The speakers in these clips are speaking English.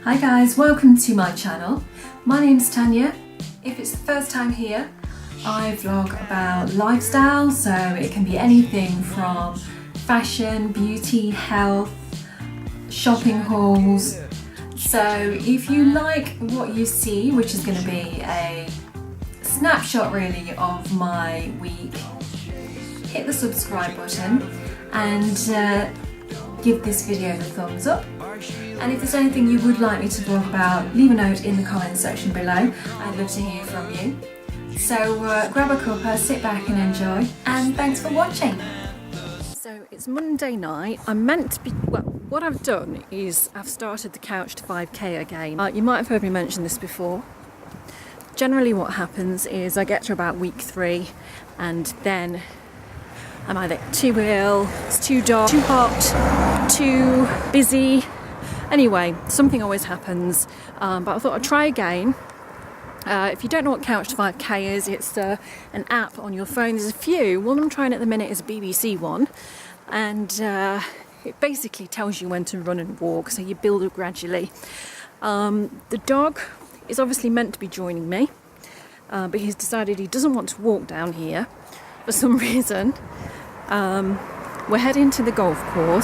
Hi guys, welcome to my channel. My name's Tanya. If it's the first time here, I vlog about lifestyle, so it can be anything from fashion, beauty, health, shopping hauls. So if you like what you see, which is going to be a snapshot really of my week, hit the subscribe button and give this video the thumbs up. And if there's anything you would like me to talk about, leave a note in the comments section below. I'd love to hear from you. So grab a cuppa, sit back and enjoy, and thanks for watching. So it's Monday night. I'm meant to be, well, what I've done is I've started the Couch to 5K again. You might have heard me mention this before. Generally what happens is I get to about week 3 and then I'm either too ill, it's too dark, too hot, too busy. Anyway, something always happens, but I thought I'd try again. If you don't know what Couch to 5K is, it's an app on your phone. There's a few. One I'm trying at the minute is a BBC one, and it basically tells you when to run and walk, so you build up gradually. The dog is obviously meant to be joining me, but he's decided he doesn't want to walk down here for some reason. We're heading to the golf course.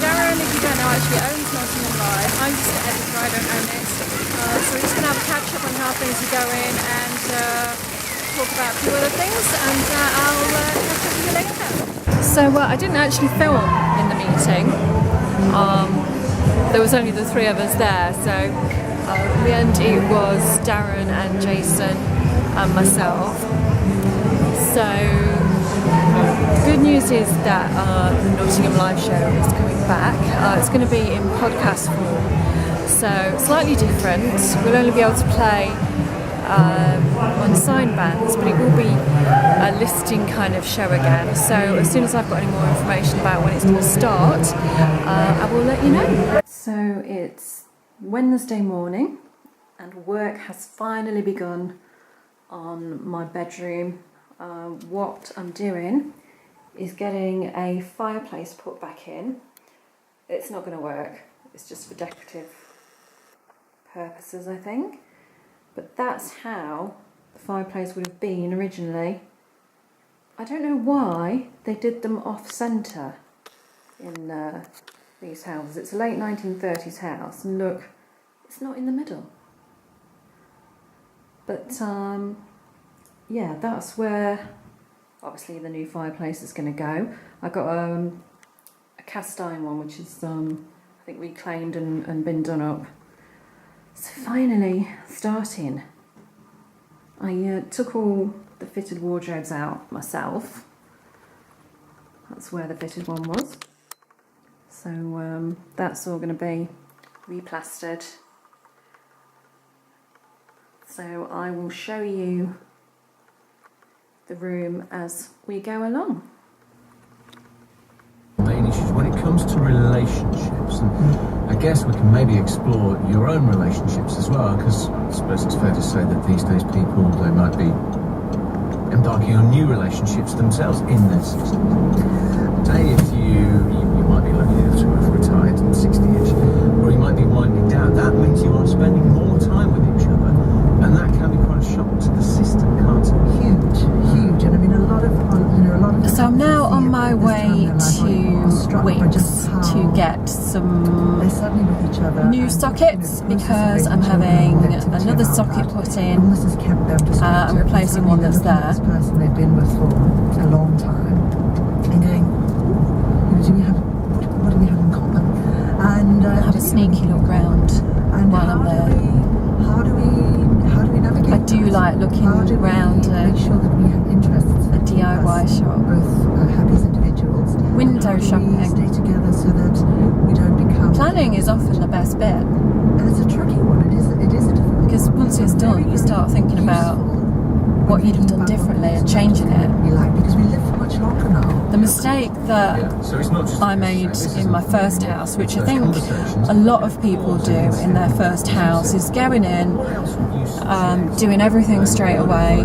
Darren, if you don't know, actually owns Nottingham Live. I'm just the editor, I don't own it. So we're just going to have a catch up on how things are going and talk about a few other things, and I'll catch up with you later. So I didn't actually film in the meeting. There was only the 3 of us there, so in the end it was Darren and Jason and myself. So the good news is that the Nottingham Live show is coming back. It's going to be in podcast form, so slightly different. We'll only be able to play on sign bands, but it will be a listing kind of show again. So as soon as I've got any more information about when it's going to start, I will let you know. So it's Wednesday morning and work has finally begun on my bedroom. What I'm doing is getting a fireplace put back in. It's not going to work, it's just for decorative purposes, I think, but that's how the fireplace would have been originally. I don't know why they did them off centre in these houses. It's a late 1930s house, and look, it's not in the middle, but yeah, that's where obviously the new fireplace is going to go. I got a cast iron one, which is I think reclaimed and been done up. So finally starting. I took all the fitted wardrobes out myself. That's where the fitted one was. So that's all going to be replastered. So I will show you the room as we go along. Main issues when it comes to relationships, and I guess we can maybe explore your own relationships as well, because I suppose it's fair to say that these days people, they might be embarking on new relationships themselves in their 60s. Say if you might be lucky enough to have retired at 60ish, or you might be winding down, that means you are spending more time with each other, and that can be quite a shock to the system, can't it? Huge, and I mean a lot of So I'm now on my way to Wickes to get get some They're suddenly with each other. new sockets because I'm having another socket put in. I'm replacing one that's there. This person they've been with for a long time, and going, do we have, what do we have in common? And Have a sneaky look round while I'm there. How do we navigate? I do like looking around make sure that we have interests. a DIY shop. Both happy as individuals. Window How do we shopping. stay together so that we don't become. Planning is often the best bit, And it's a tricky one. It is a difficult. because once it's done, you start thinking about what you'd have done differently and changing it. We like, because we live for much longer now. The mistake that Yeah, so it's not just I made in my first house, which I think a lot of people do in their first house, is going in, doing everything straight away,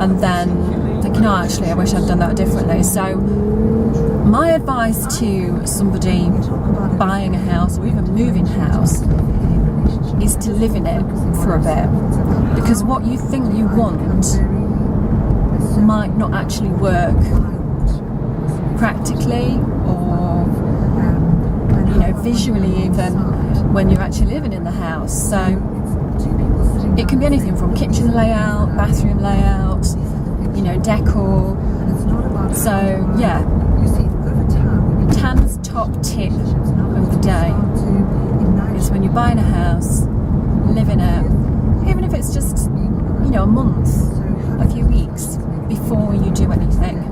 and then thinking, oh, actually, I wish I'd done that differently. So my advice to somebody buying a house or even moving house is to live in it for a bit, because what you think you want might not actually work practically or visually, even when you're actually living in the house. So it can be anything from kitchen layout, bathroom layout, decor. So yeah, Tan's top tip of the day is when you're buying a house, live in it, even if it's just a month, a few weeks before you do anything,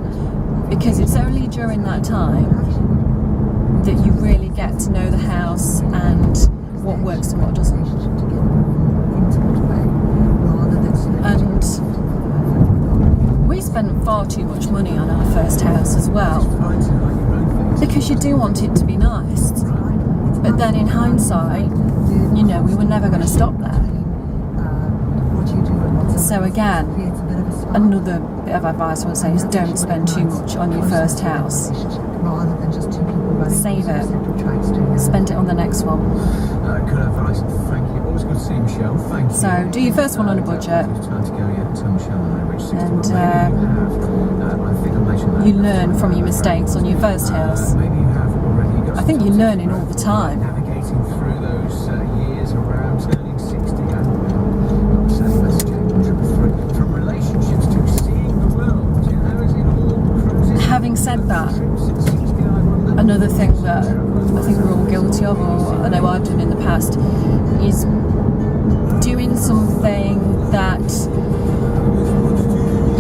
because it's only during that time that you really get to know the house and what works and what doesn't. And we spent far too much money on our first house as well, because you do want it to be nice, but then in hindsight, we were never going to stop there. So again, another bit of advice I would say is don't spend too much on your first house. Save it. Spend it on the next one. Good advice. Thank you. Always good to see you, Michelle. Thank you. So do your first one on a budget, Time to go, yeah. Tell Michelle and I reach 60. and Maybe you have. I think I mentioned that. you learn from your mistakes on your first house. Maybe you have already got I think you're learning all the time. navigating through those years around turning 60. Sending message 803. From relationships to seeing the world. Is it all cruising? Having said that, another thing that I think we're all guilty of, or I know I've done in the past, is doing something that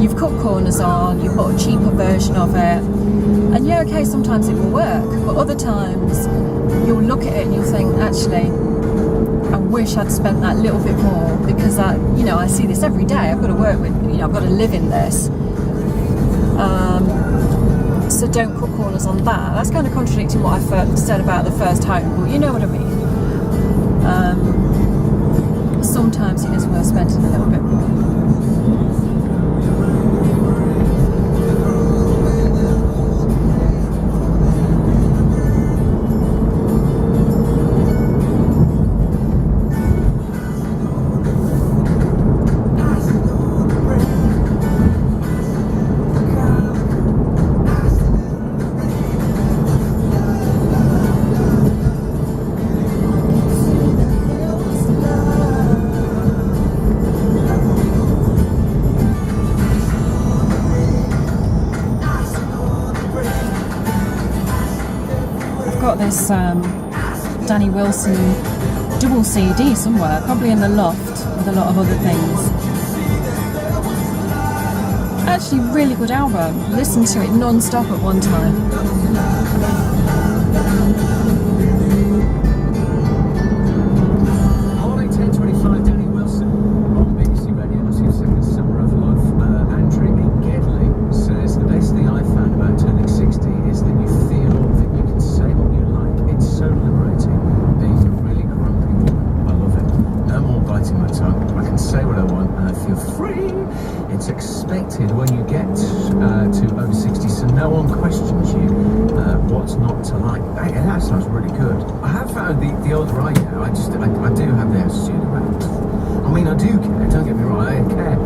you've cut corners on, you've got a cheaper version of it, and yeah, okay, sometimes it will work, but other times you'll look at it and you'll think, actually, I wish I'd spent that little bit more, because I see this every day. I've got to work with, I've got to live in this. So don't cut corners on that. That's kind of contradicting what I said about the first home, but you know what I mean. Sometimes it is worth spending a little bit more. Got this Danny Wilson double CD somewhere, probably in the loft with a lot of other things. Actually, really good album. Listened to it non-stop at one time. Holiday 1025, Danny Wilson on BBC Radio. That's your second summer of love. Andrew in Gedley says the best thing I found about turning 60 is that you feel that you can say what you like. It's so liberating being a really grumpy woman. I love it. No more biting my tongue. I can say what I want and I feel free. It's expected when you get to over 60, so no one questions you what's not to like. Hey, that sounds really good. I have found the older I get, I do have the attitude about. I mean, I do care. Don't get me wrong. I care.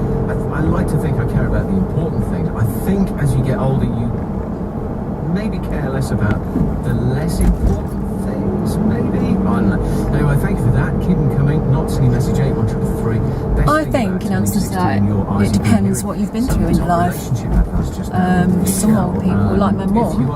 I like to think I care about the important things. I think as you get older, you maybe care less about the less important things, maybe. I don't know. Anyway, thank you for that. Keep them coming. Not see message 813. I think in answer to that, it depends what you've been through in your life. Some old people, like my mum,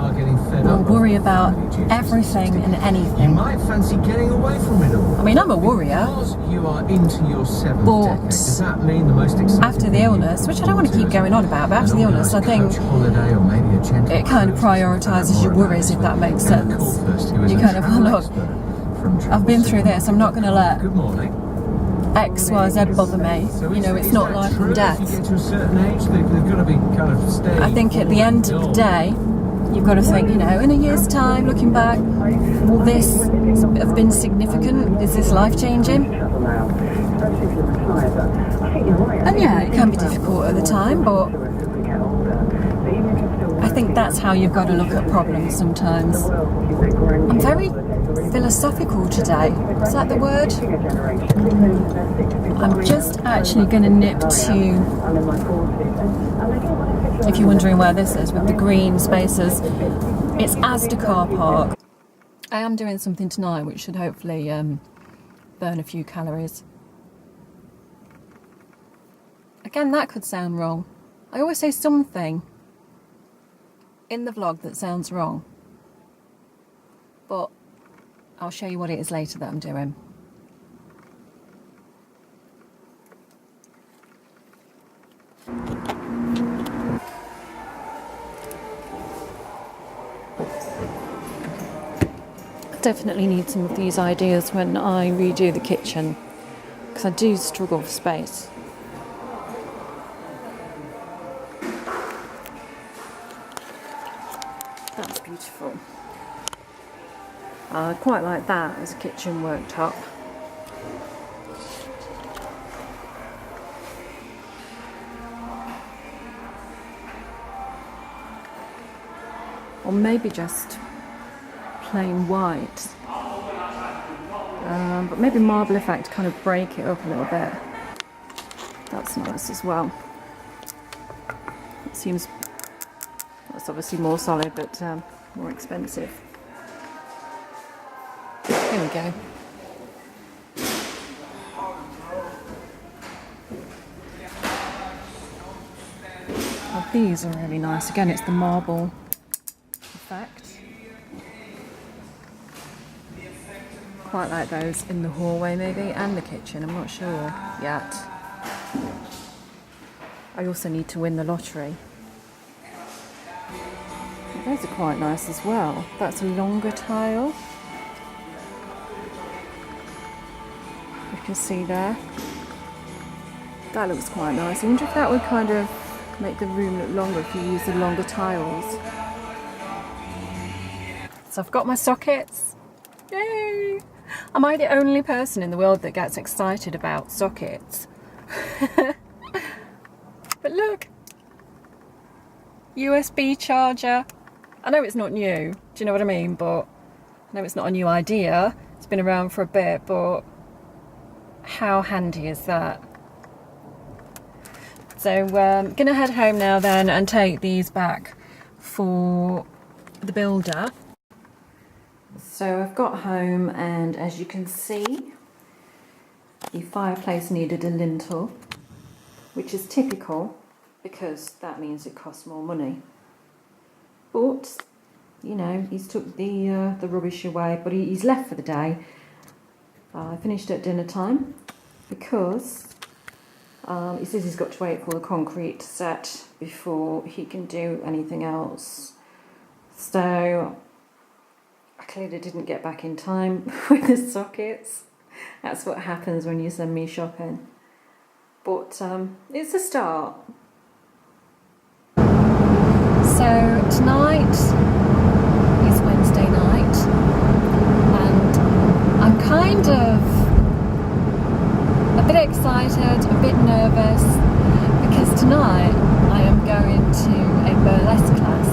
will worry about everything and You anything. might fancy getting away from it all. I mean, I'm a worrier. Because you are into your 7th But decade, does that mean the most exciting after the illness, which I don't want to keep going on about, but after the illness, I think it kind of prioritises your worries, if that makes sense. You kind of, look, I've been through this, I'm not going to let Good morning. X, Y, Z bother me. You know, it's not life and death. If you get to a certain age, they've got to be kind of steady. I think at the end of the day, you've got to think, you know, in a year's time, looking back, will this have been significant? Is this life-changing? And yeah, it can be difficult at the time, but I think that's how you've got to look at problems sometimes. I'm very philosophical today. Is that the word? I'm just actually going to nip to, if you're wondering where this is, with the green spaces, it's Asda car park. I am doing something tonight which should hopefully burn a few calories. Again, that could sound wrong. I always say something in the vlog that sounds wrong, but I'll show you what it is later that I'm doing. I definitely need some of these ideas when I redo the kitchen, because I do struggle for space. That's beautiful. I quite like that as a kitchen worktop. Or maybe just plain white. But maybe marble effect to kind of break it up a little bit. That's nice as well. It seems, that's obviously more solid, but more expensive. Here we go. Oh, these are really nice. Again, it's the marble effect. Quite like those in the hallway maybe, and the kitchen, I'm not sure yet. I also need to win the lottery. Those are quite nice as well. That's a longer tile. You can see there. That looks quite nice. I wonder if that would kind of make the room look longer if you use the longer tiles. So I've got my sockets. Yay! Am I the only person in the world that gets excited about sockets? But look! USB charger. I know it's not new, do you know what I mean? But I know it's not a new idea. It's been around for a bit, but how handy is that? So I'm gonna head home now then and take these back for the builder. So I've got home, and as you can see, the fireplace needed a lintel, which is typical because that means it costs more money. But you know, he's took the rubbish away, but he's left for the day. I finished at dinner time because he says he's got to wait for the concrete to set before he can do anything else. So I clearly didn't get back in time with the sockets. That's what happens when you send me shopping. But it's a start. So tonight is Wednesday night, and I'm kind of a bit excited, a bit nervous, because tonight I am going to a burlesque class.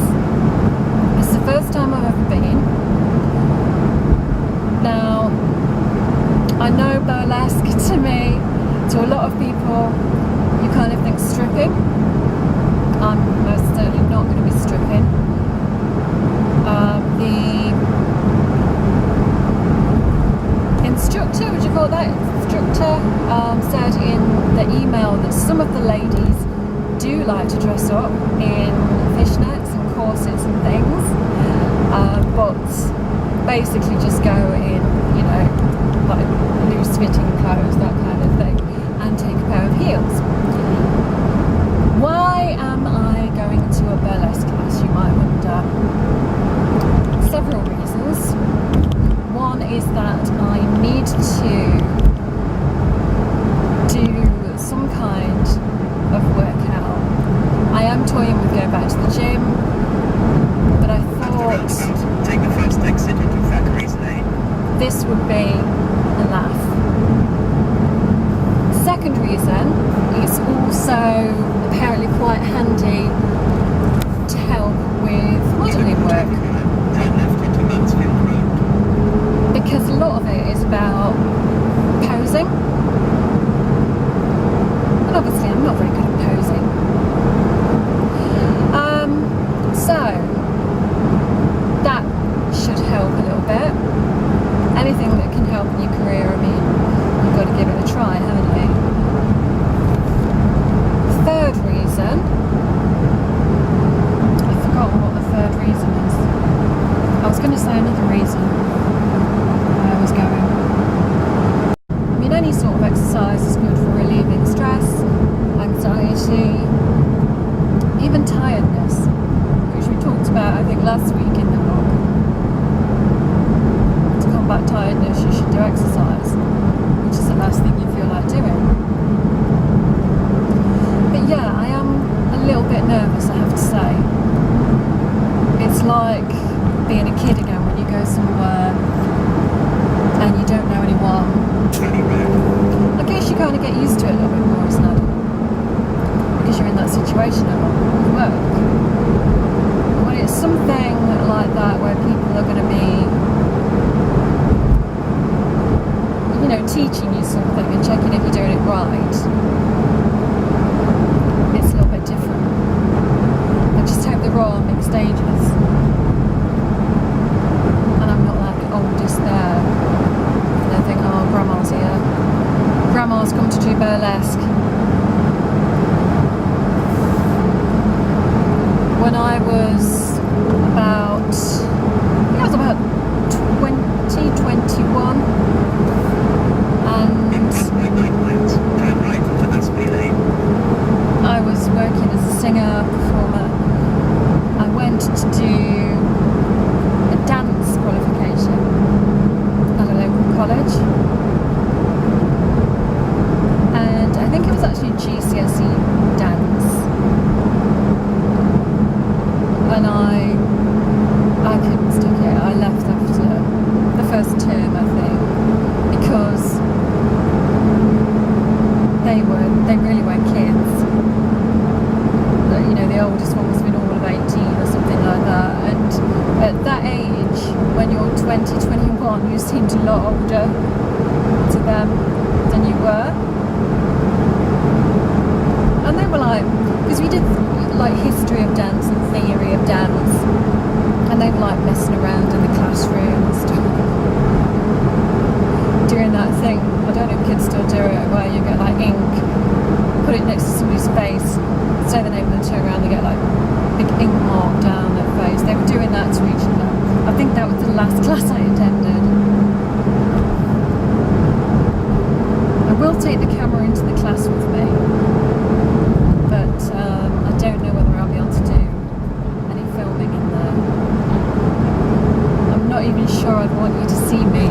It's the first time I've ever been. Now, I know burlesque to me, to a lot of people, you kind of think stripping. I'm most certainly not going to be stripping. some of the ladies do like to dress up in fishnets and corsets and things, but basically just go in, you know, like loose fitting clothes, that kind of thing, and take a pair of heels. Why am I going to a burlesque class, you might wonder? Several reasons. One is that I need to do some kind of workout. I am toying with going back to the gym, but I thought take the first exit into Thackeray's Lane. This would be a laugh. Second reason, it's also apparently quite handy to help with modelling work, Turn left onto Mansfield Road. because a lot of it is about posing, and obviously I'm not very good at posing. So that should help a little bit. Anything that can help in your career, I mean, you've got to give it a try, haven't you? Third reason, I've forgotten what the third reason is. I was going to say another reason where I was going. I mean, any sort of exercise is good for relieving stress, anxiety, even tiredness, which we talked about, I think, last week in the vlog. To combat tiredness, you should do exercise, which is the last thing you feel like doing. But yeah, I am a little bit nervous, I have to say. It's like being a kid again when you go somewhere and you don't know anyone. I guess you kind of get used to it a little bit more, isn't it? Because you're in that situation at work. But when it's something like that where people are going to be, you know, teaching you something and checking if you're doing it right, it's a little bit different. I just hope they're all on big stages and I'm not like oldest there and they think, oh, grandma's here, grandma's come to do burlesque. When I was about 2021, and Turn right onto Aspey Lane. I was working as a singer, performer. I went to do a dance qualification at a local college, and I think it was actually GCSE dance, and I couldn't stick it. I left after the first term, I think, because they really weren't kids. You know, the oldest one must have been all of 18 or something like that, and at that age, when you're 20, 21, you seemed a lot older to them than you were. And they were like, because we did like history of dance and theory of dance, and they were like messing around in the classroom and stuff, doing that thing, I don't know if kids still do it, where you get like ink, put it next to somebody's face, say the name and then turn around, they get like big ink mark down their face. They were doing that to each other. I think that was the last class I attended. I will take the camera into the class with me, but I don't know whether I'll be able to do any filming in there. I'm not even sure I'd want you to see me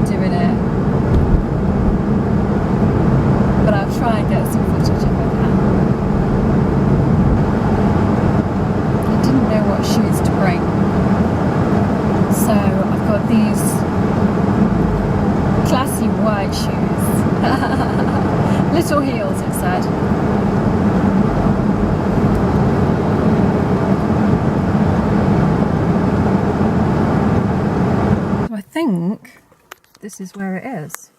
doing it, but I'll try and get some footage if I can. I didn't know what shoes to bring, so I've got these classy white shoes, little heels it said. So I think this is where it is.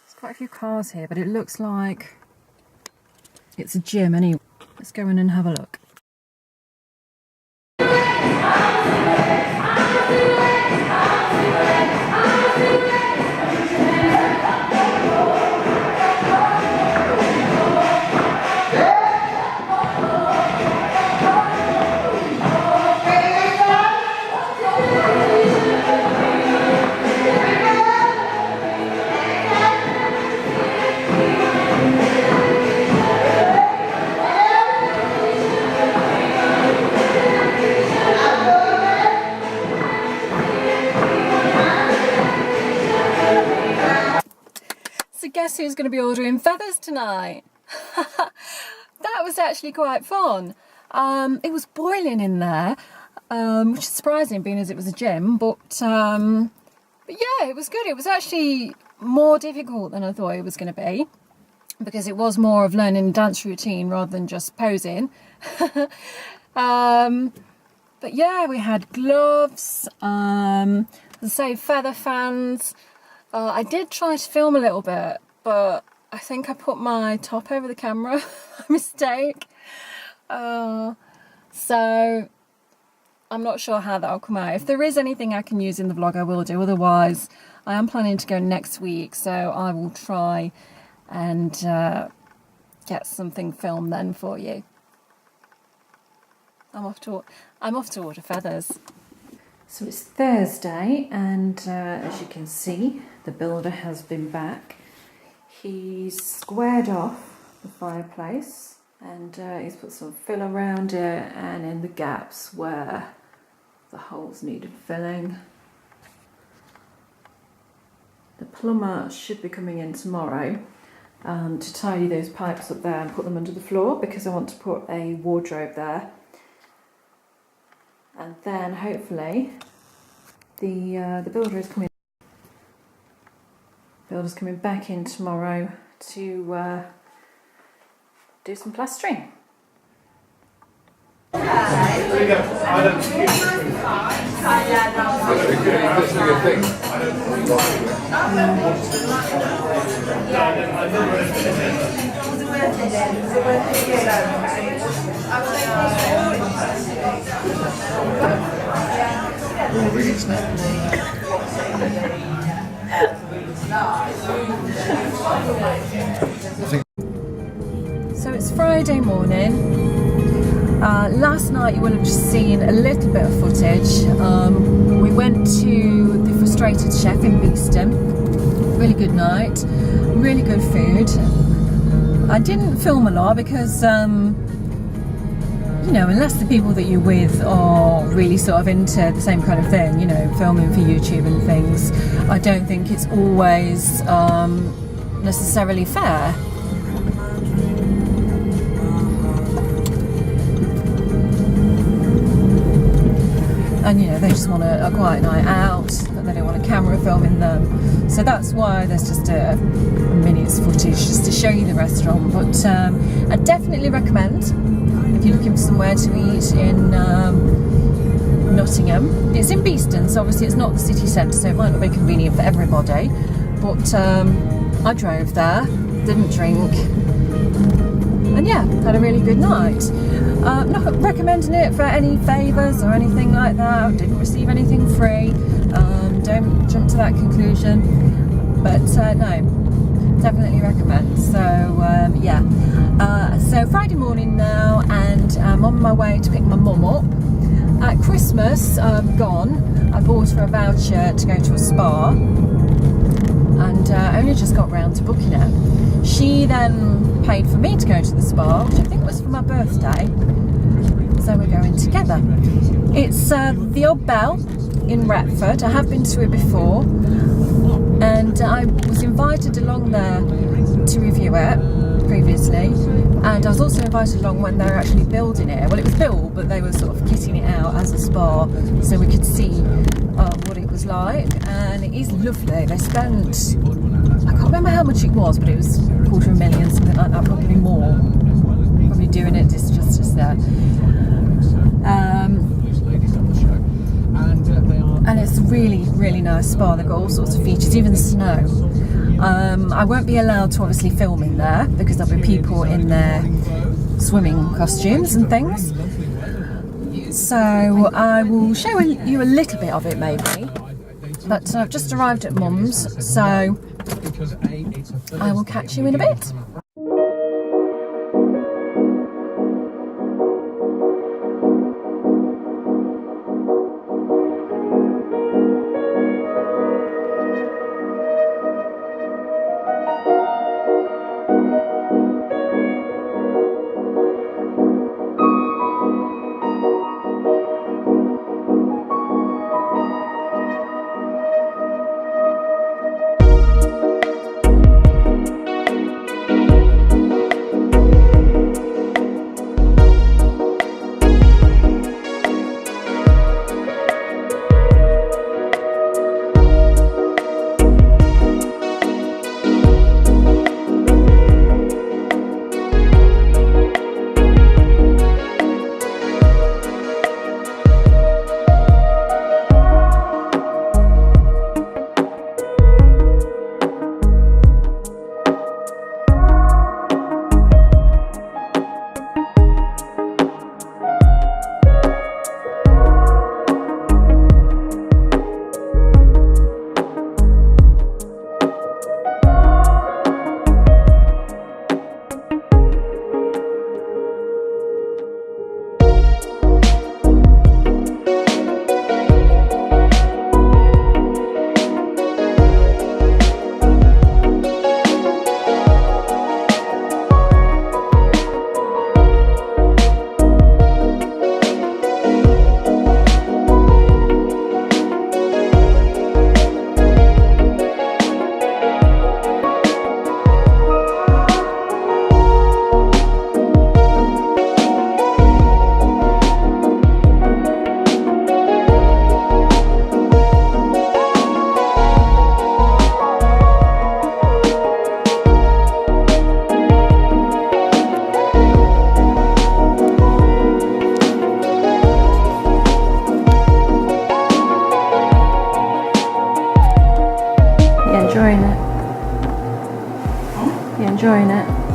There's quite a few cars here, but it looks like it's a gym anyway. Let's go in and have a look. who's going to be ordering feathers tonight. That was actually quite fun. It was boiling in there, which is surprising being as it was a gym, but yeah, it was good. It was actually more difficult than I thought it was going to be, because it was more of learning a dance routine rather than just posing. But yeah, we had gloves, as I say, feather fans. I did try to film a little bit, but I think I put my top over the camera by mistake. So I'm not sure how that'll come out. If there is anything I can use in the vlog, I will do. Otherwise, I am planning to go next week, so I will try and get something filmed then for you. I'm off to order feathers. So it's Thursday, and as you can see, the builder has been back. He's squared off the fireplace, and he's put some fill around it and in the gaps where the holes needed filling. The plumber should be coming in tomorrow to tidy those pipes up there and put them under the floor, because I want to put a wardrobe there. And then hopefully the builder is coming. Builder's coming back in tomorrow to do some plastering. So it's Friday morning. Last night you will have just seen a little bit of footage. We went to the Frustrated Chef in Beeston. Really good night, really good food. I didn't film a lot because you know, unless the people that you're with are really sort of into the same kind of thing, you know, filming for YouTube and things, I don't think it's always necessarily fair. And you know, they just want a quiet night out, but they don't want a camera filming them. So that's why there's just a minutes footage just to show you the restaurant. But I definitely recommend, if you're looking for somewhere to eat in Nottingham. It's in Beeston, so obviously it's not the city centre, so it might not be convenient for everybody. But I drove there, didn't drink, and yeah, had a really good night. Not recommending it for any favours or anything like that. Didn't receive anything free. Don't jump to that conclusion. But no, definitely recommend. So yeah. So Friday morning now, and I'm on my way to pick my mum up. At Christmas gone, I bought her a voucher to go to a spa, and only just got round to booking it. She then paid for me to go to the spa, which I think was for my birthday, so we're going together. It's the Old Bell in Retford. I have been to it before, and I was invited along there to review it previously, and I was also invited along when they were actually building it. Well, it was built, but they were sort of kitting it out as a spa, so we could see what it was like, and it is lovely. They spent, I can't remember how much it was, but it was $250,000, something like that, probably more. Probably doing it justice there. And it's a really, really nice spa. They've got all sorts of features, even the snow. I won't be allowed to obviously film in there because there'll be people in their swimming costumes and things. So I will show you a little bit of it maybe. But I've just arrived at Mum's, so I will catch you in a bit.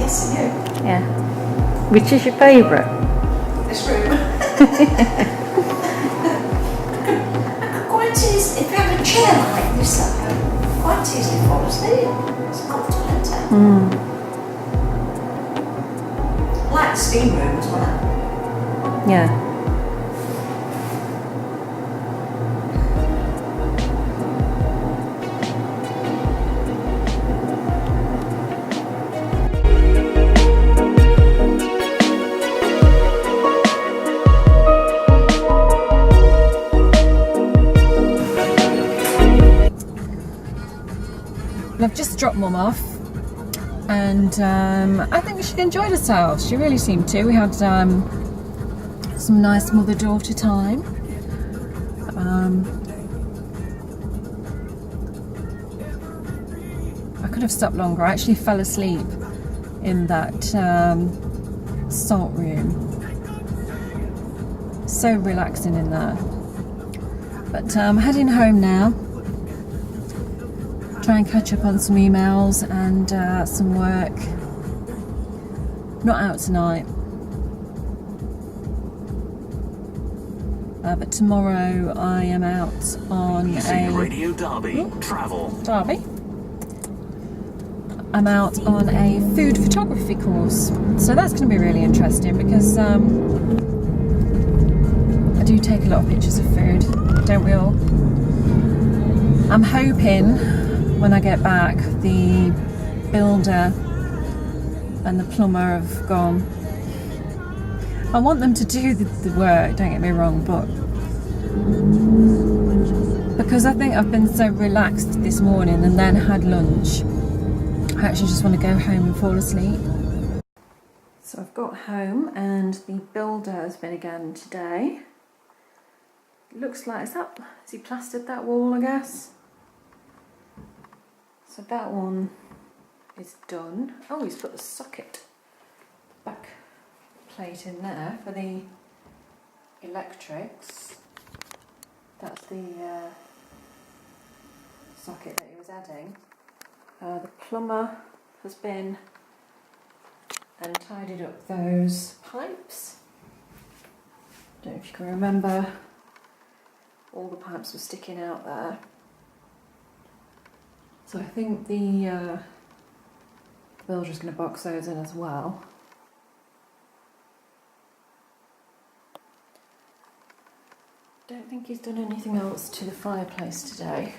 Yes, I do. Yeah. Which is your favourite? This room. Quite easy. If you had a chair like this at home, quite easy to fall asleep. It's comfortable, isn't it? I like the steam room as well. Yeah. I've just dropped Mum off, and I think she enjoyed herself. She really seemed to. We had some nice mother-daughter time. I could have stopped longer. I actually fell asleep in that salt room. So relaxing in there. But I'm heading home now. Try and catch up on some emails and some work. Not out tonight, but tomorrow I am out on a Radio Derby travel. Derby. I'm out on a food photography course, so that's going to be really interesting because I do take a lot of pictures of food, don't we all? I'm hoping when I get back, the builder and the plumber have gone. I want them to do the work, don't get me wrong, but because I think I've been so relaxed this morning and then had lunch, I actually just want to go home and fall asleep. So I've got home and the builder has been again today. It looks like, has he plastered that wall, I guess? So that one is done. Oh, he's put the socket back plate in there for the electrics. That's the socket that he was adding. The plumber has been and tidied up those pipes. Don't know if you can remember, all the pipes were sticking out there. So I think the builder's going to box those in as well. Don't think he's done anything else to the fireplace today.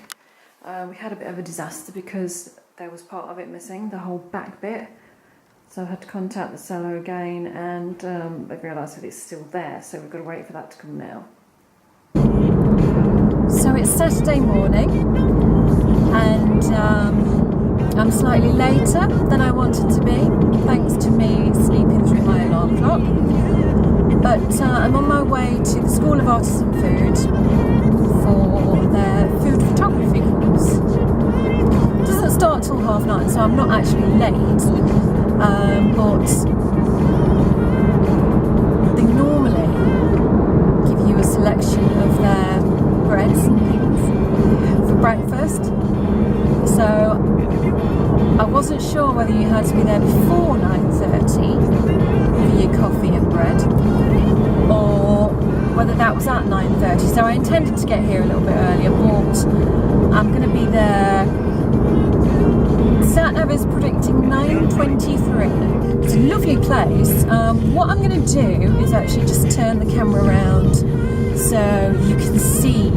We had a bit of a disaster because there was part of it missing, the whole back bit. So I had to contact the seller again, and they've realised that it's still there, so we've got to wait for that to come now. So it's Saturday morning, and I'm slightly later than I wanted to be, thanks to me sleeping through my alarm clock. But I'm on my way to the School of Artisan Food for their food photography course. It doesn't start till 9:30, so I'm not actually late, but they normally give you a selection of their breads and things for breakfast. So I wasn't sure whether you had to be there before 9:30 for your coffee and bread, or whether that was at 9:30. So I intended to get here a little bit earlier, but I'm going to be there. Sat-nav is predicting 9:23. It's a lovely place. What I'm going to do is actually just turn the camera around so you can see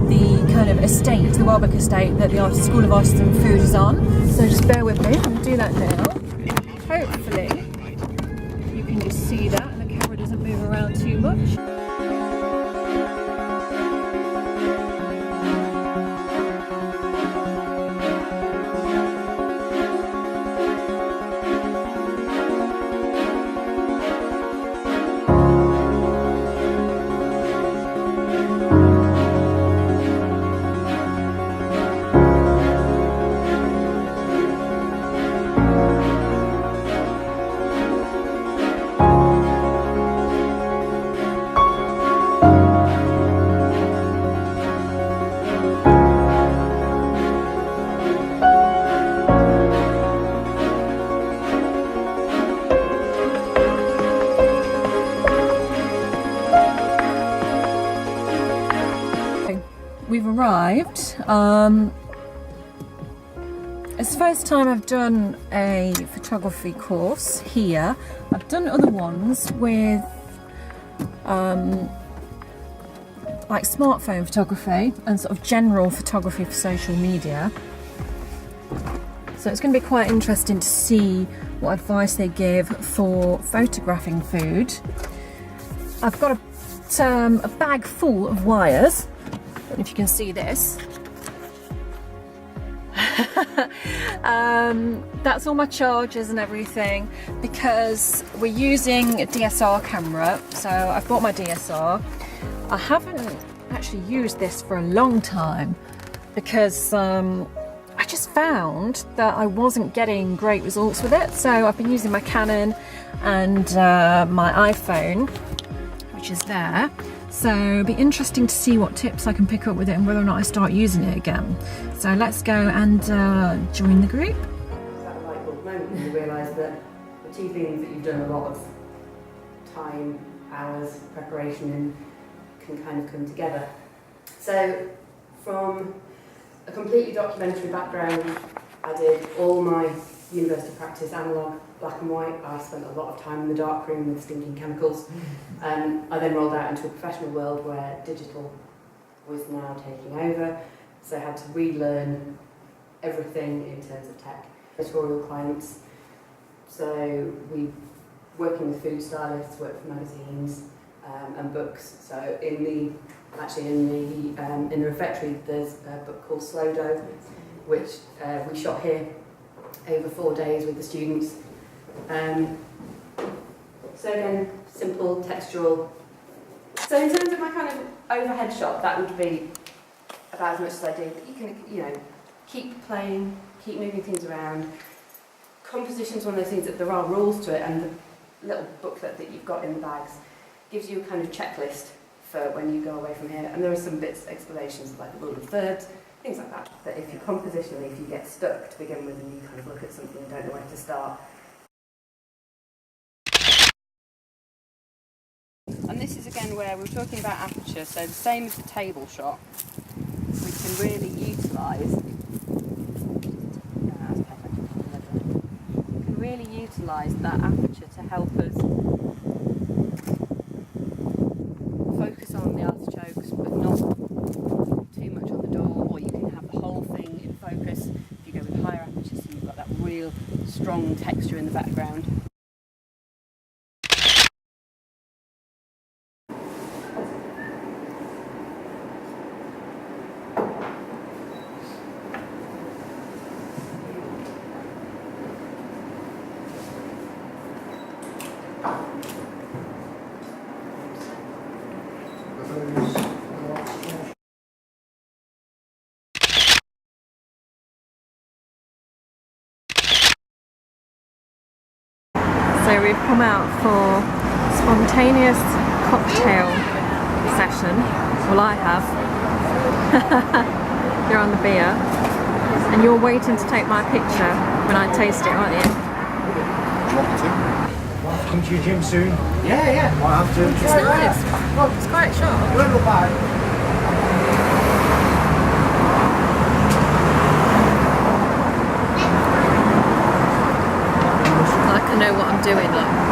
the kind of estate, the Welbeck estate that the School of Artisan Food is on. So just bear with me, I'm going to do that now. Hopefully you can just see that and the camera doesn't move around too much. arrived. It's the first time I've done a photography course here. I've done other ones with like smartphone photography and sort of general photography for social media. So it's going to be quite interesting to see what advice they give for photographing food. I've got a bag full of wires. I don't know if you can see this. That's all my chargers and everything, because we're using a DSR camera. So I've bought my DSR. I haven't actually used this for a long time because I just found that I wasn't getting great results with it. So I've been using my Canon and my iPhone, which is there. So it'll be interesting to see what tips I can pick up with it and whether or not I start using it again. So let's go and join the group. Is that a light bulb moment when you realise that the two things that you've done a lot of time, hours, preparation in can kind of come together? So from a completely documentary background, I did all my university practice analogue, black and white. I spent a lot of time in the darkroom with stinking chemicals. I then rolled out into a professional world where digital was now taking over, so I had to relearn everything in terms of tech. Editorial clients, so we working with food stylists, work for magazines and books. So in the refectory, there's a book called Slow Dough, which we shot here over 4 days with the students. So again, simple, textural. So in terms of my kind of overhead shot, that would be about as much as I do. But you can, you know, keep playing, keep moving things around. Composition's one of those things that there are rules to it, and the little booklet that you've got in the bags gives you a kind of checklist for when you go away from here. And there are some bits, explanations like the rule of thirds, things like that. That if you compositionally, if you get stuck to begin with and you kind of look at something and don't know where to start. And this is again where we're talking about aperture, so the same as the table shot, we can really utilise. We can really utilise that aperture to help us focus on the artichokes, but not too much on the door. Or you can have the whole thing in focus if you go with higher aperture, so you've got that real strong texture in the background. So we've come out for spontaneous cocktail session. Well, I have. You're on the beer, and you're waiting to take my picture when I taste it, aren't you? Do you want me to? Come to your gym soon? Yeah. Might have to. It's nice. Well, it's quite sharp. Little bag. Like I know what I'm doing, look.